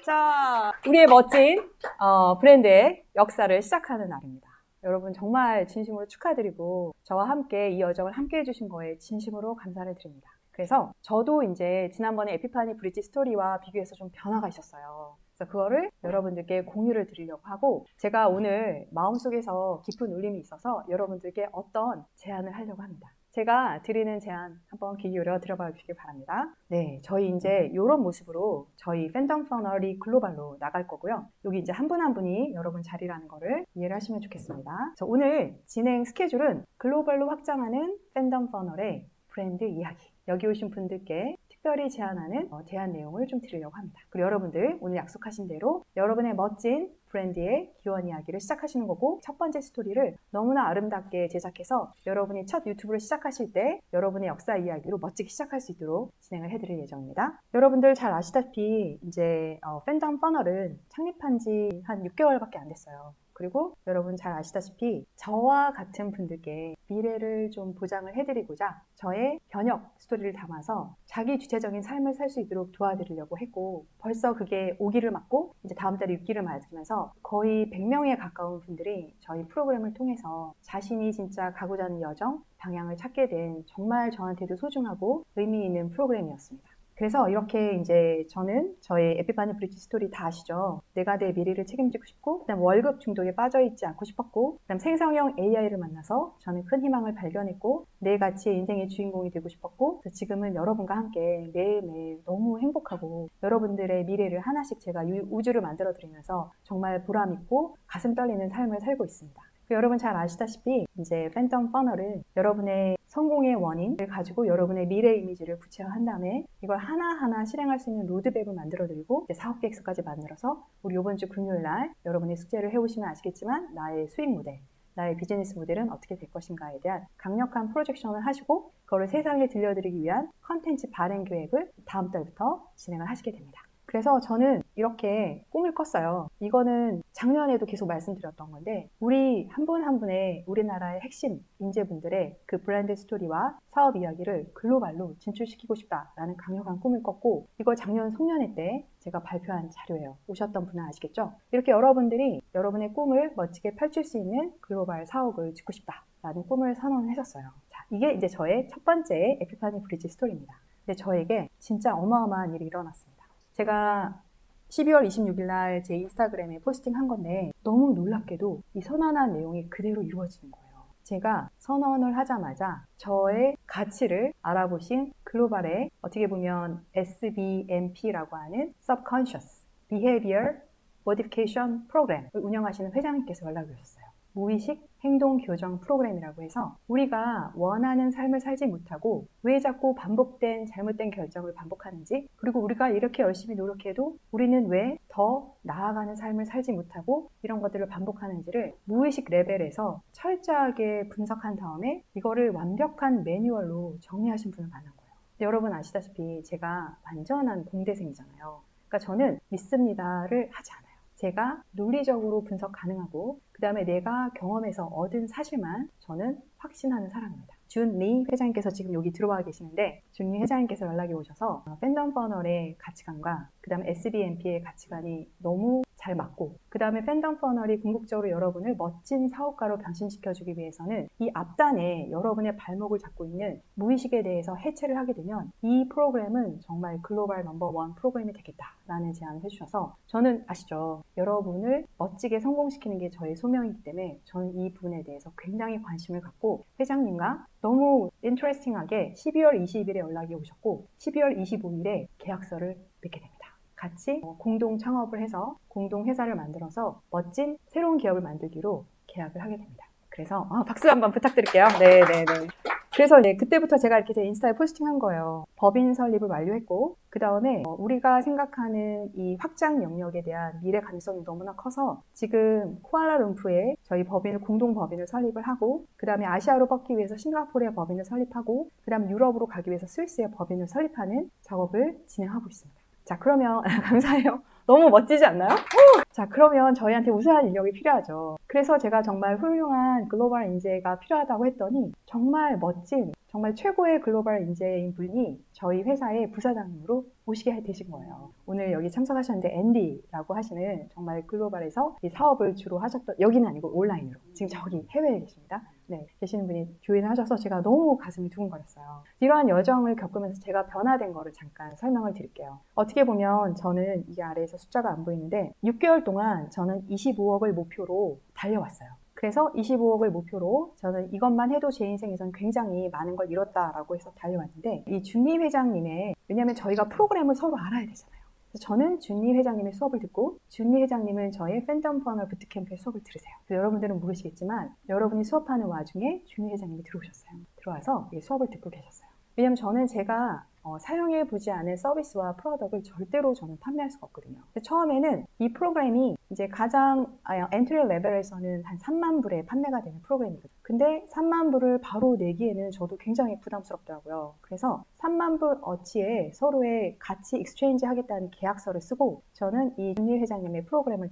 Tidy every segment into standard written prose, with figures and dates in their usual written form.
자, 우리의 멋진 브랜드의 역사를 시작하는 날입니다. 여러분 정말 진심으로 축하드리고 저와 함께 이 여정을 함께 해주신 거에 진심으로 감사를 드립니다. 그래서 저도 이제 지난번에 에피파니 브릿지 스토리와 비교해서 좀 변화가 있었어요. 그래서 그거를 여러분들께 공유를 드리려고 하고 제가 오늘 마음속에서 깊은 울림이 있어서 여러분들께 어떤 제안을 하려고 합니다. 제가 드리는 제안 한번 귀 기울여 들어봐 주시기 바랍니다. 네, 저희 이제 이런 모습으로 저희 팬덤 퍼널이 글로벌로 나갈 거고요. 여기 이제 한 분 한 분이 여러분 자리라는 거를 이해를 하시면 좋겠습니다. 그래서 오늘 진행 스케줄은 글로벌로 확장하는 팬덤 퍼널의 브랜드 이야기. 여기 오신 분들께 특별히 제안하는 제안 내용을 좀 드리려고 합니다. 그리고 여러분들 오늘 약속하신 대로 여러분의 멋진 브랜드의 기원 이야기를 시작하시는 거고 첫 번째 스토리를 너무나 아름답게 제작해서 여러분이 첫 유튜브를 시작하실 때 여러분의 역사 이야기로 멋지게 시작할 수 있도록 진행을 해드릴 예정입니다. 여러분들 잘 아시다시피 이제 팬덤 퍼널은 창립한 지 한 6개월밖에 안 됐어요. 그리고 여러분 잘 아시다시피 저와 같은 분들께 미래를 좀 보장을 해드리고자 저의 변혁 스토리를 담아서 자기 주체적인 삶을 살 수 있도록 도와드리려고 했고 벌써 그게 5기를 맞고 이제 다음 달에 6기를 맞으면서 거의 100명에 가까운 분들이 저희 프로그램을 통해서 자신이 진짜 가고자 하는 여정, 방향을 찾게 된 정말 저한테도 소중하고 의미 있는 프로그램이었습니다. 그래서 이렇게 이제 저는 저의 에피파니 브릿지 스토리 다 아시죠? 내가 내 미래를 책임지고 싶고 그다음 월급 중독에 빠져있지 않고 싶었고 그다음 생성형 AI를 만나서 저는 큰 희망을 발견했고 내 가치의 인생의 주인공이 되고 싶었고 지금은 여러분과 함께 매일매일 너무 행복하고 여러분들의 미래를 하나씩 제가 우주를 만들어 드리면서 정말 보람있고 가슴 떨리는 삶을 살고 있습니다. 여러분 잘 아시다시피 이제 팬덤 퍼널은 여러분의 성공의 원인을 가지고 여러분의 미래 이미지를 구체화한 다음에 이걸 하나하나 실행할 수 있는 로드맵을 만들어드리고 사업 계획서까지 만들어서 우리 이번 주 금요일 날 여러분이 숙제를 해오시면 아시겠지만 나의 수익 모델, 나의 비즈니스 모델은 어떻게 될 것인가에 대한 강력한 프로젝션을 하시고 그거를 세상에 들려드리기 위한 컨텐츠 발행 계획을 다음 달부터 진행을 하시게 됩니다. 그래서 저는 이렇게 꿈을 꿨어요. 이거는 작년에도 계속 말씀드렸던 건데 우리 한 분 한 분의 우리나라의 핵심 인재분들의 그 브랜드 스토리와 사업 이야기를 글로벌로 진출시키고 싶다라는 강력한 꿈을 꿨고 이걸 작년 송년회 때 제가 발표한 자료예요. 오셨던 분은 아시겠죠? 이렇게 여러분들이 여러분의 꿈을 멋지게 펼칠 수 있는 글로벌 사업을 짓고 싶다라는 꿈을 선언했었어요. 자, 이게 이제 저의 첫 번째 에피파니 브릿지 스토리입니다. 근데 저에게 진짜 어마어마한 일이 일어났습니다. 제가 12월 26일 날 제 인스타그램에 포스팅한 건데 너무 놀랍게도 이 선언한 내용이 그대로 이루어지는 거예요. 제가 선언을 하자마자 저의 가치를 알아보신 글로벌의 어떻게 보면 SBMP라고 하는 Subconscious Behavior Modification Program을 운영하시는 회장님께서 연락이 오셨어요. 무의식 행동 교정 프로그램이라고 해서 우리가 원하는 삶을 살지 못하고 왜 자꾸 반복된 잘못된 결정을 반복하는지 그리고 우리가 이렇게 열심히 노력해도 우리는 왜 더 나아가는 삶을 살지 못하고 이런 것들을 반복하는지를 무의식 레벨에서 철저하게 분석한 다음에 이거를 완벽한 매뉴얼로 정리하신 분을 만난 거예요. 근데 여러분 아시다시피 제가 완전한 공대생이잖아요. 그러니까 저는 믿습니다를 하지 않아요. 제가 논리적으로 분석 가능하고 그 다음에 내가 경험해서 얻은 사실만 저는 확신하는 사람입니다. 준리 회장님께서 지금 여기 들어와 계시는데 준리 회장님께서 연락이 오셔서 팬덤 퍼널의 가치관과 그 다음에 SBMP의 가치관이 너무 잘 맞고 그 다음에 팬덤 퍼널이 궁극적으로 여러분을 멋진 사업가로 변신시켜주기 위해서는 이 앞단에 여러분의 발목을 잡고 있는 무의식에 대해서 해체를 하게 되면 이 프로그램은 정말 글로벌 넘버1 프로그램이 되겠다라는 제안을 해주셔서 저는 아시죠? 여러분을 멋지게 성공시키는 게 저의 소명이기 때문에 저는 이 부분에 대해서 굉장히 관심을 갖고 회장님과 너무 인터레스팅하게 12월 20일에 연락이 오셨고 12월 25일에 계약서를 맺게 됩니다. 같이 공동 창업을 해서 공동 회사를 만들어서 멋진 새로운 기업을 만들기로 계약을 하게 됩니다. 그래서 박수 한번 부탁드릴게요. 네네네. 그래서 그때부터 제가 이렇게 제 인스타에 포스팅한 거예요. 법인 설립을 완료했고 그 다음에 우리가 생각하는 이 확장 영역에 대한 미래 가능성이 너무나 커서 지금 쿠알라룸푸르에 저희 법인을 공동 법인을 설립을 하고 그 다음에 아시아로 뻗기 위해서 싱가포르에 법인을 설립하고 그 다음에 유럽으로 가기 위해서 스위스에 법인을 설립하는 작업을 진행하고 있습니다. 자, 그러면 감사해요. 너무 멋지지 않나요? 자, 그러면 저희한테 우수한 인력이 필요하죠. 그래서 제가 정말 훌륭한 글로벌 인재가 필요하다고 했더니 정말 멋진 정말 최고의 글로벌 인재인 분이 저희 회사의 부사장님으로 모시게 되신 거예요. 오늘 여기 참석하셨는데 앤디라고 하시는 정말 글로벌에서 이 사업을 주로 하셨던, 여기는 아니고 온라인으로 지금 저기 해외에 계십니다. 네, 계시는 분이 조인을 하셔서 제가 너무 가슴이 두근거렸어요. 이러한 여정을 겪으면서 제가 변화된 거를 잠깐 설명을 드릴게요. 어떻게 보면 저는 이 아래에서 숫자가 안 보이는데 6개월 동안 저는 25억을 목표로 달려왔어요. 그래서 25억을 목표로 저는 이것만 해도 제 인생에선 굉장히 많은 걸 이뤘다라고 해서 달려왔는데, 이 준리 회장님의, 왜냐하면 저희가 프로그램을 서로 알아야 되잖아요. 그래서 저는 준리 회장님의 수업을 듣고 준리 회장님은 저의 팬덤 퍼널 부트캠프의 수업을 들으세요. 여러분들은 모르시겠지만 여러분이 수업하는 와중에 준리 회장님이 들어오셨어요. 들어와서 수업을 듣고 계셨어요. 왜냐하면 저는 제가 사용해보지 않은 서비스와 프로덕트를 절대로 저는 판매할 수가 없거든요. 처음에는 이 프로그램이 이제 가장 엔트리 레벨에서는 한 3만 불에 판매가 되는 프로그램이거든요. 근데 3만 불을 바로 내기에는 저도 굉장히 부담스럽더라고요. 그래서 3만 불 어치에 서로의 같이 익스체인지 하겠다는 계약서를 쓰고 저는 이 준리 회장님의 프로그램을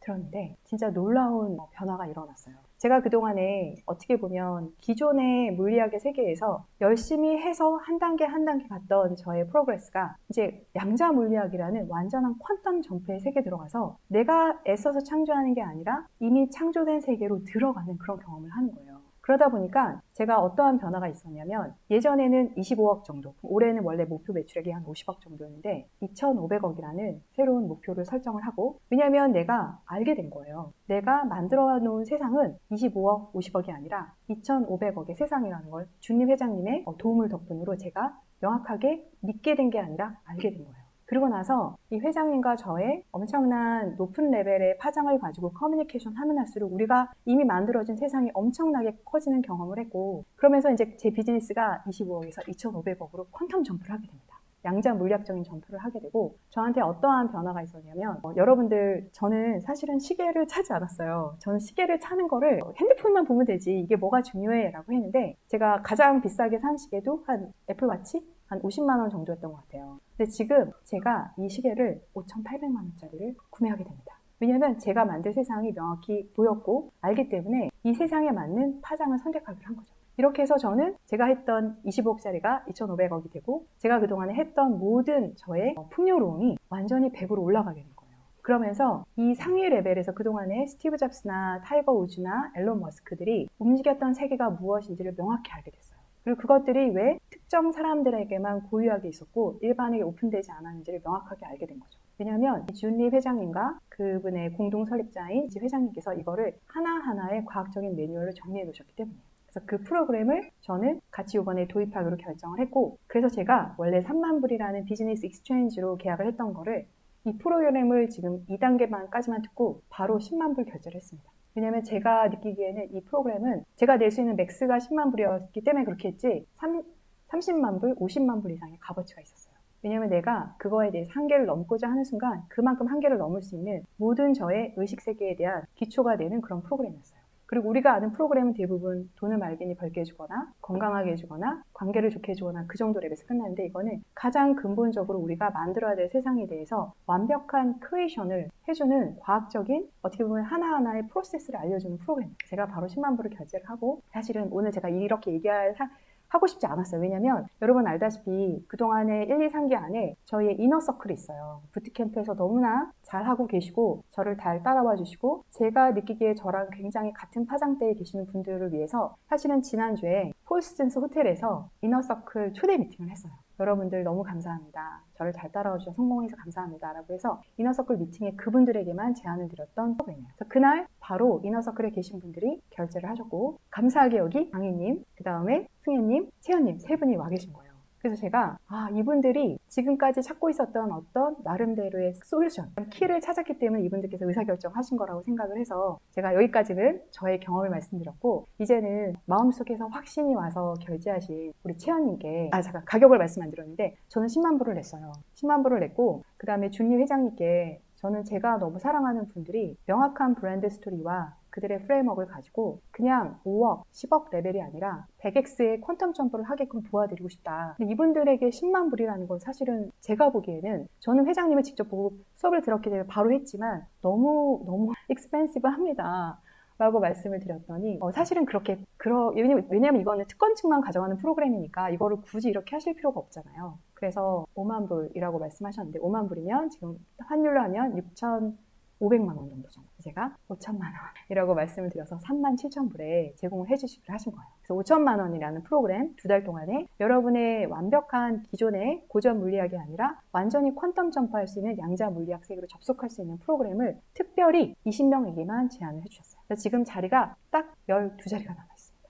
들었는데 진짜 놀라운 변화가 일어났어요. 제가 그동안에 어떻게 보면 기존의 물리학의 세계에서 열심히 해서 한 단계 한 단계 갔던 저의 프로그레스가 이제 양자 물리학이라는 완전한 퀀텀 점프의 세계에 들어가서 내가 애써서 창조하는 게 아니라 이미 창조된 세계로 들어가는 그런 경험을 하는 거예요. 그러다 보니까 제가 어떠한 변화가 있었냐면, 예전에는 25억 정도, 올해는 원래 목표 매출액이 한 50억 정도였는데 2,500억이라는 새로운 목표를 설정을 하고, 왜냐하면 내가 알게 된 거예요. 내가 만들어 놓은 세상은 25억, 50억이 아니라 2,500억의 세상이라는 걸 준림 회장님의 도움을 덕분으로 제가 명확하게 믿게 된 게 아니라 알게 된 거예요. 그리고 나서 이 회장님과 저의 엄청난 높은 레벨의 파장을 가지고 커뮤니케이션 하면 할수록 우리가 이미 만들어진 세상이 엄청나게 커지는 경험을 했고, 그러면서 이제 제 비즈니스가 25억에서 2,500억으로 퀀텀 점프를 하게 됩니다. 양자 물리학적인 점프를 하게 되고, 저한테 어떠한 변화가 있었냐면, 여러분들, 저는 사실은 시계를 차지 않았어요. 저는 시계를 차는 거를 핸드폰만 보면 되지 이게 뭐가 중요해 라고 했는데, 제가 가장 비싸게 산 시계도 한 애플워치? 한 50만 원 정도였던 것 같아요. 근데 지금 제가 이 시계를 5,800만 원짜리를 구매하게 됩니다. 왜냐하면 제가 만들 세상이 명확히 보였고 알기 때문에 이 세상에 맞는 파장을 선택하기로 한 거죠. 이렇게 해서 저는 제가 했던 25억짜리가 2,500억이 되고, 제가 그동안에 했던 모든 저의 풍요로움이 완전히 100으로 올라가게 된 거예요. 그러면서 이 상위 레벨에서 그동안에 스티브 잡스나 타이거 우즈나 앨런 머스크들이 움직였던 세계가 무엇인지를 명확히 알게 됐어요. 그리고 그것들이 왜 특정 사람들에게만 고유하게 있었고 일반에게 오픈되지 않았는지를 명확하게 알게 된 거죠. 왜냐하면 이 준리 회장님과 그분의 공동 설립자인 이 회장님께서 이거를 하나하나의 과학적인 매뉴얼을 정리해 놓으셨기 때문이에요. 그래서 그 프로그램을 저는 같이 이번에 도입하기로 결정을 했고, 그래서 제가 원래 3만 불이라는 비즈니스 익스체인지로 계약을 했던 거를 이 프로그램을 지금 2단계만까지만 듣고 바로 10만 불 결제를 했습니다. 왜냐면 제가 느끼기에는 이 프로그램은 제가 낼 수 있는 맥스가 10만 불이었기 때문에 그렇게 했지 30만 불, 50만 불 이상의 값어치가 있었어요. 왜냐면 내가 그거에 대해서 한계를 넘고자 하는 순간 그만큼 한계를 넘을 수 있는 모든 저의 의식세계에 대한 기초가 되는 그런 프로그램이었어요. 그리고 우리가 아는 프로그램은 대부분 돈을 말견이 벌게 해주거나 건강하게 해주거나 관계를 좋게 해주거나 그 정도 레벨에서 끝나는데, 이거는 가장 근본적으로 우리가 만들어야 될 세상에 대해서 완벽한 크리에이션을 해주는 과학적인, 어떻게 보면 하나하나의 프로세스를 알려주는 프로그램이에요. 제가 바로 10만 불을 결제를 하고, 사실은 오늘 제가 이렇게 하고 싶지 않았어요. 왜냐면 여러분 알다시피 그동안에 1, 2, 3기 안에 저희의 이너서클이 있어요. 부트캠프에서 너무나 잘하고 계시고 저를 잘 따라와 주시고 제가 느끼기에 저랑 굉장히 같은 파장대에 계시는 분들을 위해서 사실은 지난주에 폴스턴스 호텔에서 이너서클 초대 미팅을 했어요. 여러분들 너무 감사합니다. 저를 잘 따라와 주셔서 성공해서 감사합니다. 라고 해서 이너서클 미팅에 그분들에게만 제안을 드렸던 프로그램이에요. 그래서 그날 바로 이너서클에 계신 분들이 결제를 하셨고, 감사하게 여기 강희님, 그 다음에 승혜님, 채연님 세 분이 와 계신 거예요. 그래서 제가 이분들이 지금까지 찾고 있었던 어떤 나름대로의 솔루션, 키를 찾았기 때문에 이분들께서 의사결정하신 거라고 생각을 해서 제가 여기까지는 저의 경험을 말씀드렸고, 이제는 마음속에서 확신이 와서 결제하신 우리 채연님께 잠깐 가격을 말씀 안 드렸는데 저는 10만 불을 냈어요. 10만 불을 냈고, 그 다음에 준리 회장님께 저는 제가 너무 사랑하는 분들이 명확한 브랜드 스토리와 그들의 프레임워크를 가지고 그냥 5억, 10억 레벨이 아니라 100x의 퀀텀 점프를 하게끔 도와드리고 싶다. 근데 이분들에게 10만 불이라는 건 사실은 제가 보기에는, 저는 회장님을 직접 보고 수업을 들었기 때문에 바로 했지만 너무 익스펜시브 합니다. 라고 말씀을 드렸더니 사실은 왜냐면 이거는 특권층만 가져가는 프로그램이니까 이거를 굳이 이렇게 하실 필요가 없잖아요. 그래서 5만 불이라고 말씀하셨는데 5만 불이면 지금 환율로 하면 6,500만 원 정도죠. 제가 5천만 원이라고 말씀을 드려서 37,000불에 제공을 해주시기로 하신 거예요. 그래서 5천만 원이라는 프로그램 2달 동안에 여러분의 완벽한 기존의 고전 물리학이 아니라 완전히 퀀텀 점프할 수 있는 양자 물리학 세계로 접속할 수 있는 프로그램을 특별히 20명에게만 제안을 해주셨어요. 그래서 지금 자리가 딱 12자리가 남아있습니다.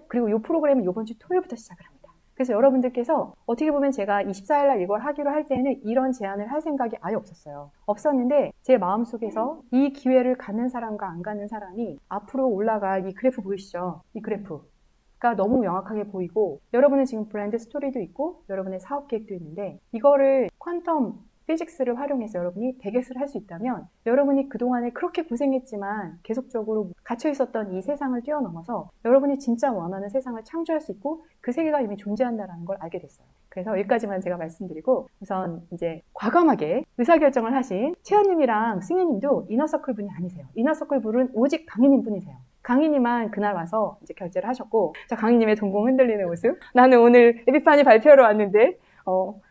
그리고 이 프로그램은 이번 주 토요일부터 시작을 합니다. 그래서 여러분들께서 어떻게 보면 제가 24일날 이걸 하기로 할 때는 이런 제안을 할 생각이 아예 없었어요. 없었는데 제 마음속에서 이 기회를 갖는 사람과 안 갖는 사람이 앞으로 올라갈 이 그래프 보이시죠? 이 그래프가 너무 명확하게 보이고 여러분은 지금 브랜드 스토리도 있고 여러분의 사업 계획도 있는데 이거를 퀀텀 피직스를 활용해서 여러분이 100x를 할 수 있다면 여러분이 그동안에 그렇게 고생했지만 계속적으로 갇혀 있었던 이 세상을 뛰어넘어서 여러분이 진짜 원하는 세상을 창조할 수 있고 그 세계가 이미 존재한다는 걸 알게 됐어요. 그래서 여기까지만 제가 말씀드리고 우선 이제 과감하게 의사결정을 하신 채연님이랑 승혜님도 이너서클 분이 아니세요. 이너서클 분은 오직 강희님 분이세요. 강희님만 그날 와서 이제 결제를 하셨고 자 강희님의 동공 흔들리는 모습 나는 오늘 에피파니 발표하러 왔는데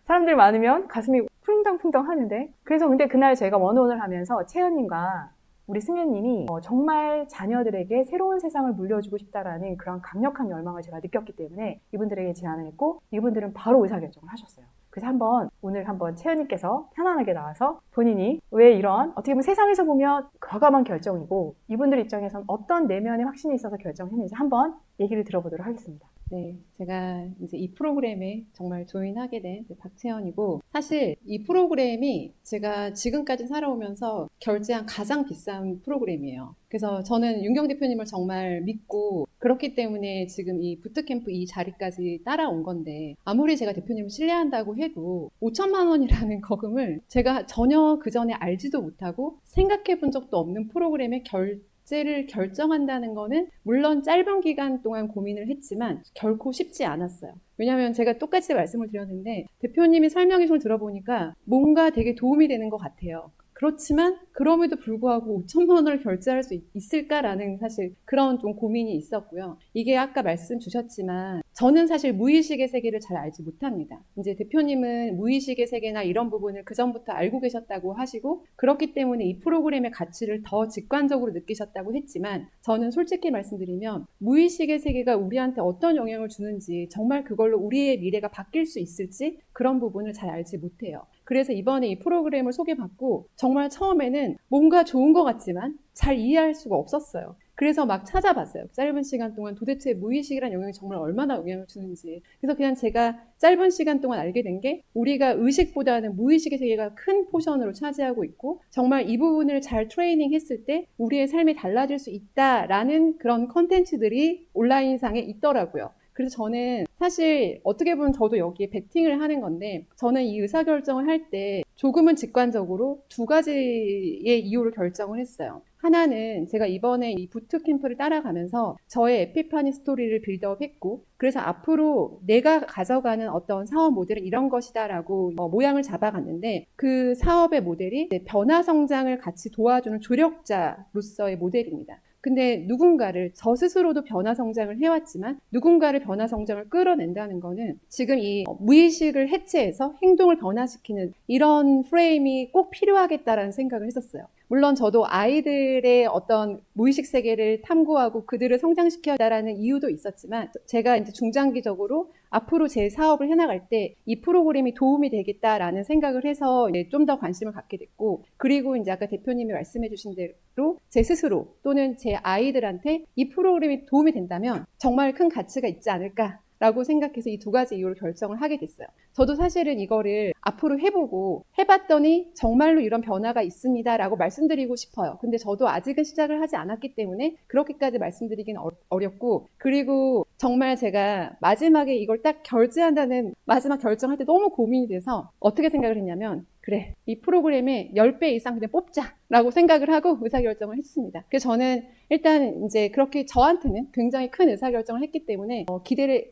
사람들 많으면 가슴이 쿵덩쿵덩 하는데 그래서 근데 그날 제가 원온을 하면서 채연님과 우리 승혜님이 정말 자녀들에게 새로운 세상을 물려주고 싶다라는 그런 강력한 열망을 제가 느꼈기 때문에 이분들에게 제안을 했고 이분들은 바로 의사결정을 하셨어요. 그래서 오늘 한번 채연님께서 편안하게 나와서 본인이 왜 이런 어떻게 보면 세상에서 보면 과감한 결정이고 이분들 입장에선 어떤 내면의 확신이 있어서 결정했는지 한번 얘기를 들어보도록 하겠습니다. 네, 제가 이제 이 프로그램에 정말 조인하게 된 박채연이고 사실 이 프로그램이 제가 지금까지 살아오면서 결제한 가장 비싼 프로그램이에요. 그래서 저는 윤경 대표님을 정말 믿고 그렇기 때문에 지금 이 부트캠프 이 자리까지 따라온 건데 아무리 제가 대표님을 신뢰한다고 해도 5천만 원이라는 거금을 제가 전혀 그 전에 알지도 못하고 생각해 본 적도 없는 프로그램에 결제를 결정한다는 거는 물론 짧은 기간 동안 고민을 했지만 결코 쉽지 않았어요. 왜냐하면 제가 똑같이 말씀을 드렸는데 대표님이 설명해 좀 들어보니까 뭔가 되게 도움이 되는 것 같아요. 그렇지만 그럼에도 불구하고 5천만 원을 결제할 수 있을까라는 사실 그런 좀 고민이 있었고요. 이게 아까 말씀 주셨지만 저는 사실 무의식의 세계를 잘 알지 못합니다. 이제 대표님은 무의식의 세계나 이런 부분을 그전부터 알고 계셨다고 하시고 그렇기 때문에 이 프로그램의 가치를 더 직관적으로 느끼셨다고 했지만 저는 솔직히 말씀드리면 무의식의 세계가 우리한테 어떤 영향을 주는지 정말 그걸로 우리의 미래가 바뀔 수 있을지 그런 부분을 잘 알지 못해요. 그래서 이번에 이 프로그램을 소개받고 정말 처음에는 뭔가 좋은 것 같지만 잘 이해할 수가 없었어요. 그래서 막 찾아봤어요. 짧은 시간 동안 도대체 무의식이란 영역이 정말 얼마나 영향을 주는지. 그래서 그냥 제가 짧은 시간 동안 알게 된 게 우리가 의식보다는 무의식의 세계가 큰 포션으로 차지하고 있고 정말 이 부분을 잘 트레이닝 했을 때 우리의 삶이 달라질 수 있다라는 그런 컨텐츠들이 온라인상에 있더라고요. 그래서 저는 사실 어떻게 보면 저도 여기에 베팅을 하는 건데 저는 이 의사결정을 할 때 조금은 직관적으로 두 가지의 이유를 결정을 했어요. 하나는 제가 이번에 이 부트캠프를 따라가면서 저의 에피파니 스토리를 빌드업했고 그래서 앞으로 내가 가져가는 어떤 사업 모델은 이런 것이다라고 모양을 잡아갔는데 그 사업의 모델이 변화 성장을 같이 도와주는 조력자로서의 모델입니다. 근데 누군가를 저 스스로도 변화 성장을 해왔지만 누군가를 변화 성장을 끌어낸다는 거는 지금 이 무의식을 해체해서 행동을 변화시키는 이런 프레임이 꼭 필요하겠다라는 생각을 했었어요. 물론 저도 아이들의 어떤 무의식 세계를 탐구하고 그들을 성장시켜야라는 이유도 있었지만 제가 이제 중장기적으로 앞으로 제 사업을 해나갈 때 이 프로그램이 도움이 되겠다라는 생각을 해서 좀 더 관심을 갖게 됐고 그리고 이제 아까 대표님이 말씀해 주신 대로 제 스스로 또는 제 아이들한테 이 프로그램이 도움이 된다면 정말 큰 가치가 있지 않을까 라고 생각해서 이 두 가지 이유를 결정을 하게 됐어요. 저도 사실은 이거를 앞으로 해보고 해봤더니 정말로 이런 변화가 있습니다 라고 말씀드리고 싶어요. 근데 저도 아직은 시작을 하지 않았기 때문에 그렇게까지 말씀드리기는 어렵고 그리고 정말 제가 마지막에 이걸 딱 결제한다는 마지막 결정할 때 너무 고민이 돼서 어떻게 생각을 했냐면 그래 이 프로그램에 10배 이상 그냥 뽑자 라고 생각을 하고 의사결정을 했습니다. 그래서 저는 일단 이제 그렇게 저한테는 굉장히 큰 의사결정을 했기 때문에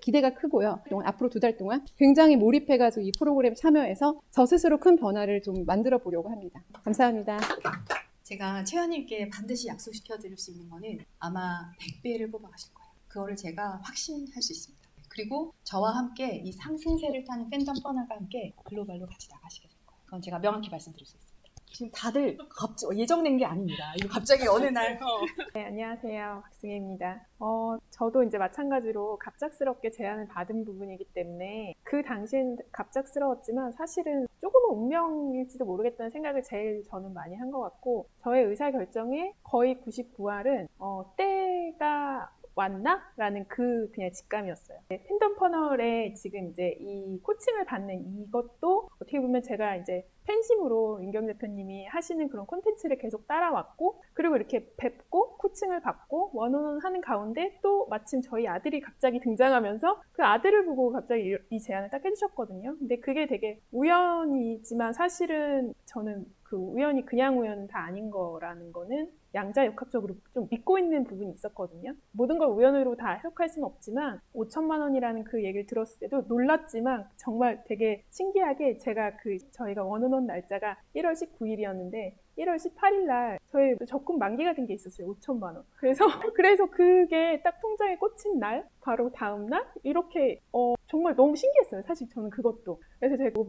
기대가 크고요. 앞으로 2달 동안 굉장히 몰입해가지고 이 프로그램에 참여해서 저 스스로 큰 변화를 좀 만들어 보려고 합니다. 감사합니다. 제가 최현님께 반드시 약속시켜 드릴 수 있는 거는 아마 100배를 뽑아가실 거예요. 그거를 제가 확신할 수 있습니다. 그리고 저와 함께 이 상승세를 타는 팬덤 퍼널과 함께 글로벌로 같이 나가시게 될 거예요. 그건 제가 명확히 말씀드릴 수 있습니다. 지금 다들 예정된 게 아닙니다. 이거 갑자기 어느 날 네, 안녕하세요. 박승혜입니다. 저도 이제 마찬가지로 갑작스럽게 제안을 받은 부분이기 때문에 그 당시엔 갑작스러웠지만 사실은 조금은 운명일지도 모르겠다는 생각을 제일 저는 많이 한 것 같고 저의 의사결정의 거의 99할은 때가 왔나? 라는 그냥 직감이었어요. 팬덤 퍼널에 지금 이제 이 코칭을 받는 이것도 어떻게 보면 제가 이제 팬심으로 윤경 대표님이 하시는 그런 콘텐츠를 계속 따라왔고 그리고 이렇게 뵙고 코칭을 받고 원어원 하는 가운데 또 마침 저희 아들이 갑자기 등장하면서 그 아들을 보고 갑자기 이 제안을 딱 해주셨거든요. 근데 그게 되게 우연이지만 사실은 저는 그 우연이 그냥 우연은 다 아닌 거라는 거는 양자역학적으로 좀 믿고 있는 부분이 있었거든요. 모든 걸 우연으로 다 해석할 수는 없지만 5천만 원이라는 그 얘기를 들었을 때도 놀랐지만 정말 되게 신기하게 제가 저희가 원어원 날짜가 1월 19일이었는데 1월 18일 날 저희 적금 만기가 된 게 있었어요. 5천만 원. 그래서 그게 딱 통장에 꽂힌 날 바로 다음 날 이렇게 정말 너무 신기했어요. 사실 저는 그것도. 그래서 제가 뭐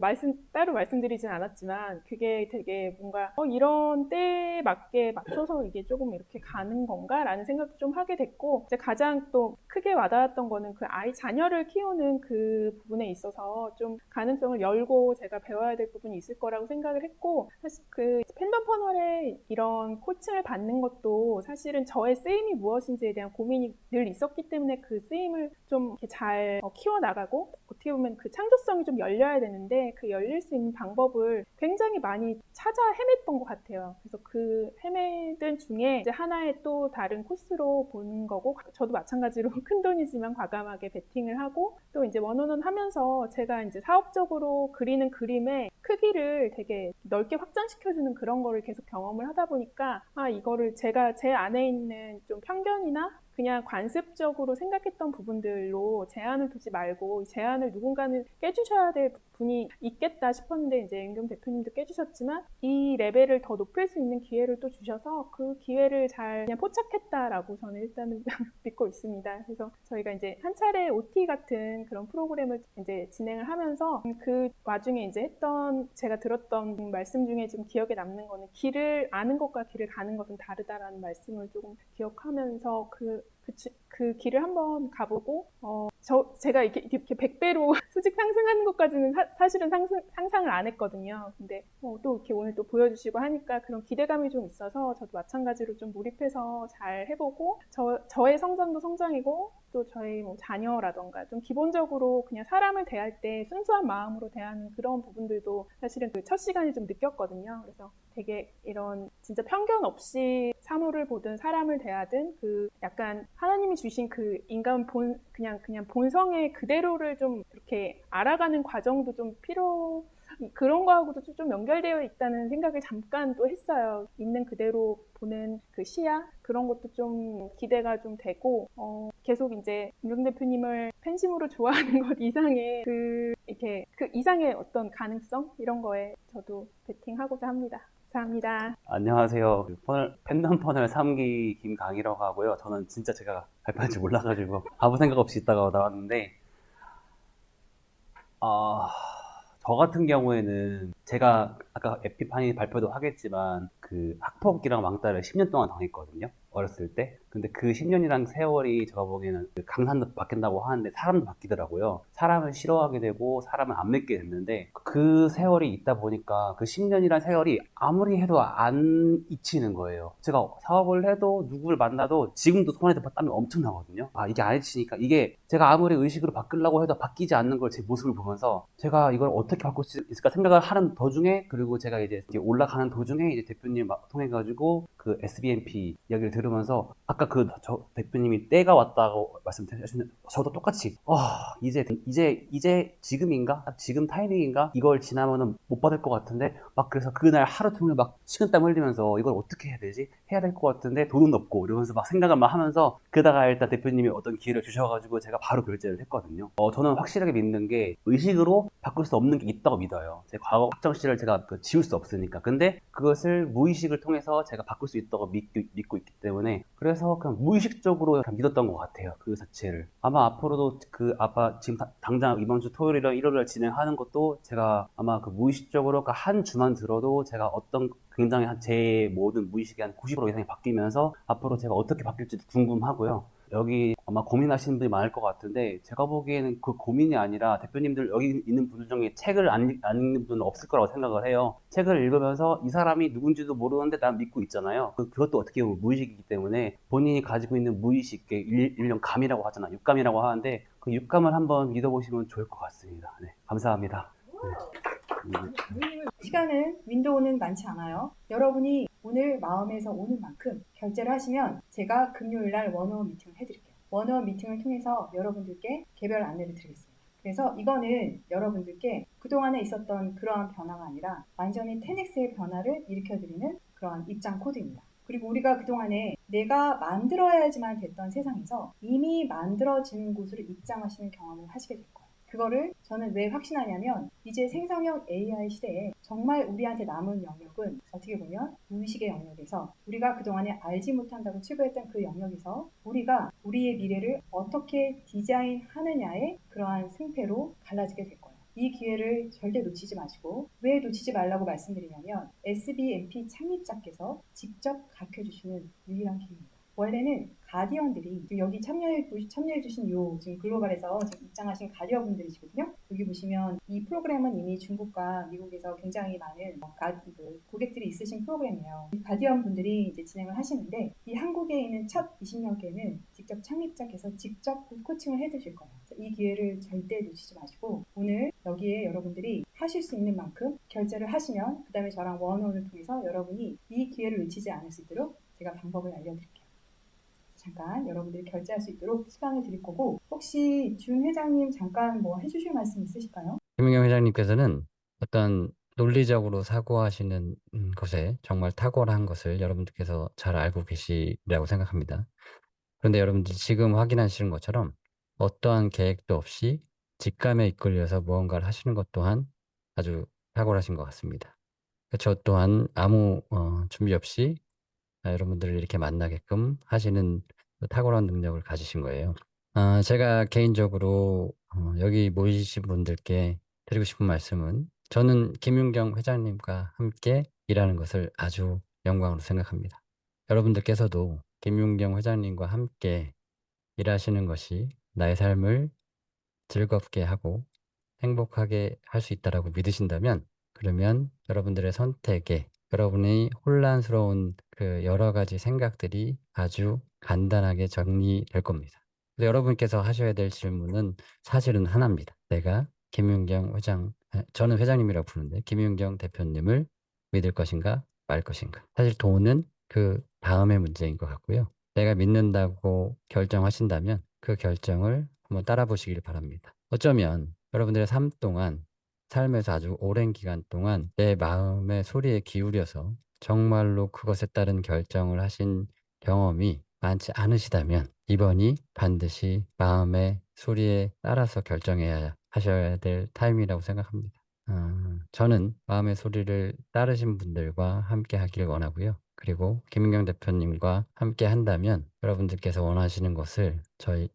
따로 말씀드리진 않았지만 그게 되게 뭔가 이런 때에 맞게 맞춰서 이게 조금 이렇게 가는 건가라는 생각도 좀 하게 됐고 이제 가장 또 크게 와닿았던 거는 그 자녀를 키우는 그 부분에 있어서 좀 가능성을 열고 제가 배워야 될 부분이 있을 거라고 생각을 했고 사실 그 팬덤 퍼널에 이런 코칭을 받는 것도 사실은 저의 쓰임이 무엇인지에 대한 고민이 늘 있었기 때문에 그 쓰임을 좀 이렇게 잘 키워나가고 어떻게 보면 그 창조성이 좀 열려야 되는데 그 열릴 수 있는 방법을 굉장히 많이 찾아 헤맸던 것 같아요. 그래서 그 헤매든 중에 이제 하나의 또 다른 코스로 보는 거고 저도 마찬가지로 큰 돈이지만 과감하게 베팅을 하고 또 이제 원어원 하면서 제가 이제 사업적으로 그리는 그림의 크기를 되게 넓게 확장시켜주는 그런 거를 계속 경험을 하다 보니까 이거를 제가 제 안에 있는 좀 편견이나 그냥 관습적으로 생각했던 부분들로 제한을 두지 말고 이 제한을 누군가는 깨주셔야 될 분이 있겠다 싶었는데 이제 윤경 대표님도 깨주셨지만 이 레벨을 더 높일 수 있는 기회를 또 주셔서 그 기회를 잘 그냥 포착했다라고 저는 일단은 믿고 있습니다. 그래서 저희가 이제 한 차례 OT 같은 그런 프로그램을 이제 진행을 하면서 그 와중에 이제 제가 들었던 말씀 중에 좀 기억에 남는 거는 길을 아는 것과 길을 가는 것은 다르다라는 말씀을 조금 기억하면서 그 길을 한번 가보고 제가 이렇게 100배로 수직 상승하는 것까지는 사실은 상상을 안 했거든요. 근데 또 이렇게 오늘 또 보여주시고 하니까 그런 기대감이 좀 있어서 저도 마찬가지로 좀 몰입해서 잘 해보고 저의 성장도 성장이고 또 저희 뭐 자녀라던가 좀 기본적으로 그냥 사람을 대할 때 순수한 마음으로 대하는 그런 부분들도 사실은 그 첫 시간에 좀 느꼈거든요. 그래서 되게 이런 진짜 편견 없이 사물을 보든 사람을 대하든 그 약간 하나님이 주신 그 인간 그냥 본성의 그대로를 좀 이렇게 알아가는 과정도 좀 그런 거하고도 좀 연결되어 있다는 생각을 잠깐 또 했어요. 있는 그대로 보는 그 시야 그런 것도 좀 기대가 좀 되고 계속 이제 윤경 대표님을 팬심으로 좋아하는 것 이상의 그 이상의 어떤 가능성 이런 거에 저도 베팅하고자 합니다. 감사합니다. 안녕하세요. 팬덤 퍼널 3기 김강희라고 하고요. 저는 진짜 제가 발표할 줄 몰라가지고 아무 생각 없이 있다가 나왔는데 저 같은 경우에는 제가 아까 에피파니 발표도 하겠지만 그 학폭이랑 왕따를 10년 동안 당했거든요. 어렸을 때. 근데 그 10년이란 세월이 제가 보기에는 그 강산도 바뀐다고 하는데 사람도 바뀌더라고요. 사람을 싫어하게 되고 사람을 안 맺게 됐는데 그 세월이 있다 보니까 그 10년이란 세월이 아무리 해도 안 잊히는 거예요. 제가 사업을 해도 누구를 만나도 지금도 손에서 땀이 엄청 나거든요. 이게 안 잊히니까 이게 제가 아무리 의식으로 바꾸려고 해도 바뀌지 않는 걸 제 모습을 보면서 제가 이걸 어떻게 바꿀 수 있을까 생각을 하는 도중에 그리고 제가 이제 올라가는 도중에 이제 대표님 통해가지고 그 SBMP 이야기를 들으면서 아까 저 대표님이 때가 왔다고 말씀하셨는데 저도 똑같이 이제 지금인가? 지금 타이밍인가? 이걸 지나면은 못 받을 것 같은데 그래서 그날 하루 종일 식은땀 흘리면서 이걸 어떻게 해야 되지? 해야 될 것 같은데 돈은 없고 이러면서 생각을 하면서 그러다가 일단 대표님이 어떤 기회를 주셔가지고 제가 바로 결제를 했거든요. 저는 확실하게 믿는 게 의식으로 바꿀 수 없는 게 있다고 믿어요. 제 과거 학창 시절 제가 지울 수 없으니까. 근데 그것을 무의식을 통해서 제가 바꿀 수 있다고 믿고 있기 때문에, 그래서 그냥 무의식적으로 그냥 믿었던 것 같아요. 그 자체를. 아마 앞으로도 아마 지금 당장 이번 주 토요일이랑 일요일날 진행하는 것도 제가 아마 그 무의식적으로 그 한 주만 들어도 제가 어떤 굉장히 제 모든 무의식이 한 90% 이상이 바뀌면서 앞으로 제가 어떻게 바뀔지도 궁금하고요. 여기 아마 고민하시는 분이 많을 것 같은데, 제가 보기에는 그 고민이 아니라 대표님들 여기 있는 분들 중에 책을 안 읽는 분은 없을 거라고 생각을 해요. 책을 읽으면서 이 사람이 누군지도 모르는데 난 믿고 있잖아요. 그것도 어떻게 보면 무의식이기 때문에 본인이 가지고 있는 무의식, 일명 감이라고 하잖아, 육감이라고 하는데, 그 육감을 한번 믿어보시면 좋을 것 같습니다. 네, 감사합니다. 시간은 윈도우는 많지 않아요. 여러분이 오늘 마음에서 오는 만큼 결제를 하시면 제가 금요일날 원어원 미팅을 해드릴게요. 원어원 미팅을 통해서 여러분들께 개별 안내를 드리겠습니다. 그래서 이거는 여러분들께 그동안에 있었던 그러한 변화가 아니라 완전히 10x의 변화를 일으켜드리는 그러한 입장 코드입니다. 그리고 우리가 그동안에 내가 만들어야지만 됐던 세상에서 이미 만들어지는 곳으로 입장하시는 경험을 하시게 될 거예요. 그거를 저는 왜 확신하냐면, 이제 생성형 AI 시대에 정말 우리한테 남은 영역은 어떻게 보면 무의식의 영역에서, 우리가 그동안에 알지 못한다고 치부했던 그 영역에서 우리가 우리의 미래를 어떻게 디자인하느냐의 그러한 승패로 갈라지게 될 거예요. 이 기회를 절대 놓치지 마시고, 왜 놓치지 말라고 말씀드리냐면 SBMP 창립자께서 직접 가르쳐주시는 유일한 기회입니다. 원래는 가디언들이 여기 참여해주신 지금 글로벌에서 지금 입장하신 가디언 분들이시거든요. 여기 보시면 이 프로그램은 이미 중국과 미국에서 굉장히 많은 고객들이 있으신 프로그램이에요. 가디언 분들이 이제 진행을 하시는데, 이 한국에 있는 첫 20년께는 직접 창립자께서 직접 코칭을 해주실 거예요. 이 기회를 절대 놓치지 마시고, 오늘 여기에 여러분들이 하실 수 있는 만큼 결제를 하시면 그 다음에 저랑 원어원을 통해서 여러분이 이 기회를 놓치지 않을 수 있도록 제가 방법을 알려드릴게요. 잠깐 여러분들이 결제할 수 있도록 시간을 드릴 거고, 혹시 준 회장님 잠깐 뭐 해주실 말씀 있으실까요? 김은경 회장님께서는 어떤 논리적으로 사고하시는 것에 정말 탁월한 것을 여러분들께서 잘 알고 계시리라고 생각합니다. 그런데 여러분들 지금 확인하시는 것처럼 어떠한 계획도 없이 직감에 이끌려서 무언가를 하시는 것 또한 아주 탁월하신 것 같습니다. 저 또한 아무 준비 없이 여러분들을 이렇게 만나게끔 하시는 탁월한 능력을 가지신 거예요. 제가 개인적으로 여기 모이신 분들께 드리고 싶은 말씀은, 저는 김윤경 회장님과 함께 일하는 것을 아주 영광으로 생각합니다. 여러분들께서도 김윤경 회장님과 함께 일하시는 것이 나의 삶을 즐겁게 하고 행복하게 할 수 있다라고 믿으신다면, 그러면 여러분들의 선택에 여러분의 혼란스러운 그 여러 가지 생각들이 아주 간단하게 정리될 겁니다. 그래서 여러분께서 하셔야 될 질문은 사실은 하나입니다. 내가 저는 회장님이라고 부르는데 김윤경 대표님을 믿을 것인가 말 것인가. 사실 돈은 그 다음의 문제인 것 같고요. 내가 믿는다고 결정하신다면 그 결정을 한번 따라 보시길 바랍니다. 어쩌면 여러분들의 삶 동안, 삶에서 아주 오랜 기간 동안 내 마음의 소리에 기울여서 정말로 그것에 따른 결정을 하신 경험이 많지 않으시다면, 이번이 반드시 마음의 소리에 따라서 하셔야 될 타임이라고 생각합니다. 저는 마음의 소리를 따르신 분들과 함께 하길 원하고요. 그리고 김은경 대표님과 함께 한다면 여러분들께서 원하시는 것을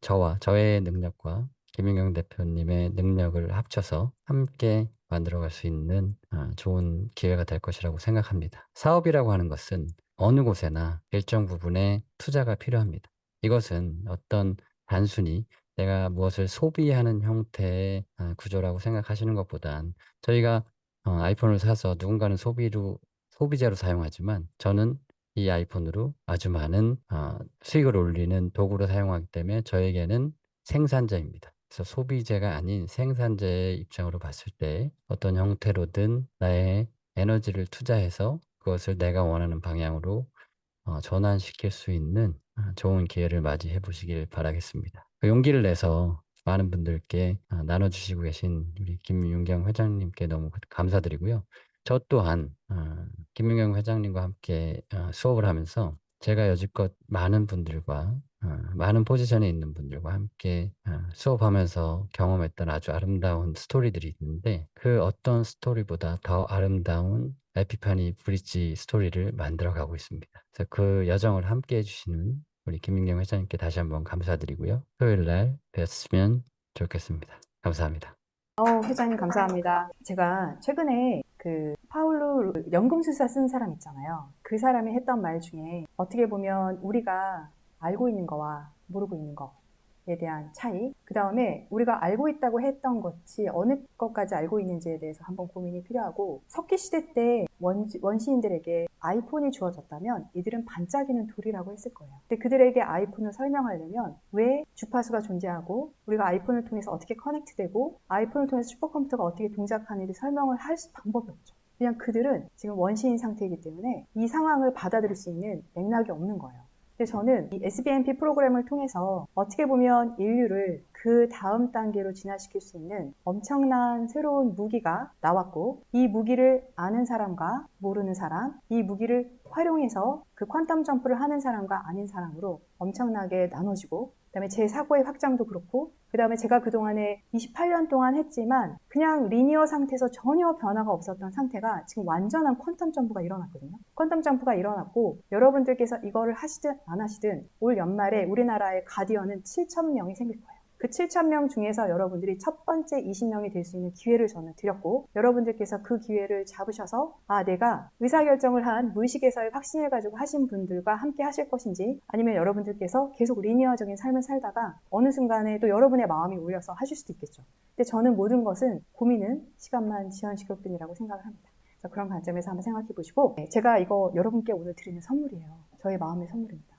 저와 저의 능력과 김윤경 대표님의 능력을 합쳐서 함께 만들어갈 수 있는 좋은 기회가 될 것이라고 생각합니다. 사업이라고 하는 것은 어느 곳에나 일정 부분의 투자가 필요합니다. 이것은 어떤 단순히 내가 무엇을 소비하는 형태의 구조라고 생각하시는 것보단, 저희가 아이폰을 사서 누군가는 소비재로 사용하지만, 저는 이 아이폰으로 아주 많은 수익을 올리는 도구로 사용하기 때문에 저에게는 생산자입니다. 그래서 소비재가 아닌 생산자의 입장으로 봤을 때 어떤 형태로든 나의 에너지를 투자해서 그것을 내가 원하는 방향으로 전환시킬 수 있는 좋은 기회를 맞이해 보시길 바라겠습니다. 그 용기를 내서 많은 분들께 나눠주시고 계신 우리 김윤경 회장님께 너무 감사드리고요. 저 또한 김윤경 회장님과 함께 수업을 하면서 제가 여지껏 많은 분들과 많은 포지션에 있는 분들과 함께 수업하면서 경험했던 아주 아름다운 스토리들이 있는데 그 어떤 스토리보다 더 아름다운 에피파니 브릿지 스토리를 만들어가고 있습니다. 그래서 그 여정을 함께 해주시는 우리 김민경 회장님께 다시 한번 감사드리고요. 토요일 날 뵀으면 좋겠습니다. 감사합니다. 회장님 감사합니다. 제가 최근에 그 파울루 연금술사 쓴 사람 있잖아요. 그 사람이 했던 말 중에 어떻게 보면 우리가 알고 있는 거와 모르고 있는 거에 대한 차이, 그 다음에 우리가 알고 있다고 했던 것이 어느 것까지 알고 있는지에 대해서 한번 고민이 필요하고, 석기시대 때 원시인들에게 아이폰이 주어졌다면 이들은 반짝이는 돌이라고 했을 거예요. 근데 그들에게 아이폰을 설명하려면 왜 주파수가 존재하고 우리가 아이폰을 통해서 어떻게 커넥트되고 아이폰을 통해서 슈퍼컴퓨터가 어떻게 동작하는지 설명을 할 방법이 없죠. 그냥 그들은 지금 원시인 상태이기 때문에 이 상황을 받아들일 수 있는 맥락이 없는 거예요. 근데 저는 이 SBMP 프로그램을 통해서 어떻게 보면 인류를 그 다음 단계로 진화시킬 수 있는 엄청난 새로운 무기가 나왔고, 이 무기를 아는 사람과 모르는 사람, 이 무기를 활용해서 그 퀀텀 점프를 하는 사람과 아닌 사람으로 엄청나게 나눠지고, 그 다음에 제 사고의 확장도 그렇고, 그 다음에 제가 그동안에 28년 동안 했지만 그냥 리니어 상태에서 전혀 변화가 없었던 상태가 지금 완전한 퀀텀 점프가 일어났거든요. 퀀텀 점프가 일어났고, 여러분들께서 이거를 하시든 안 하시든 올 연말에 우리나라의 가디언은 7,000명이 생길 거예요. 그 7,000명 중에서 여러분들이 첫 번째 20명이 될 수 있는 기회를 저는 드렸고, 여러분들께서 그 기회를 잡으셔서 내가 의사결정을 한 무의식에서의 확신을 가지고 하신 분들과 함께 하실 것인지, 아니면 여러분들께서 계속 리니어적인 삶을 살다가 어느 순간에 또 여러분의 마음이 울려서 하실 수도 있겠죠. 근데 저는 모든 것은 고민은 시간만 지연시킬 뿐이라고 생각을 합니다. 그래서 그런 관점에서 한번 생각해 보시고, 제가 이거 여러분께 오늘 드리는 선물이에요. 저의 마음의 선물입니다.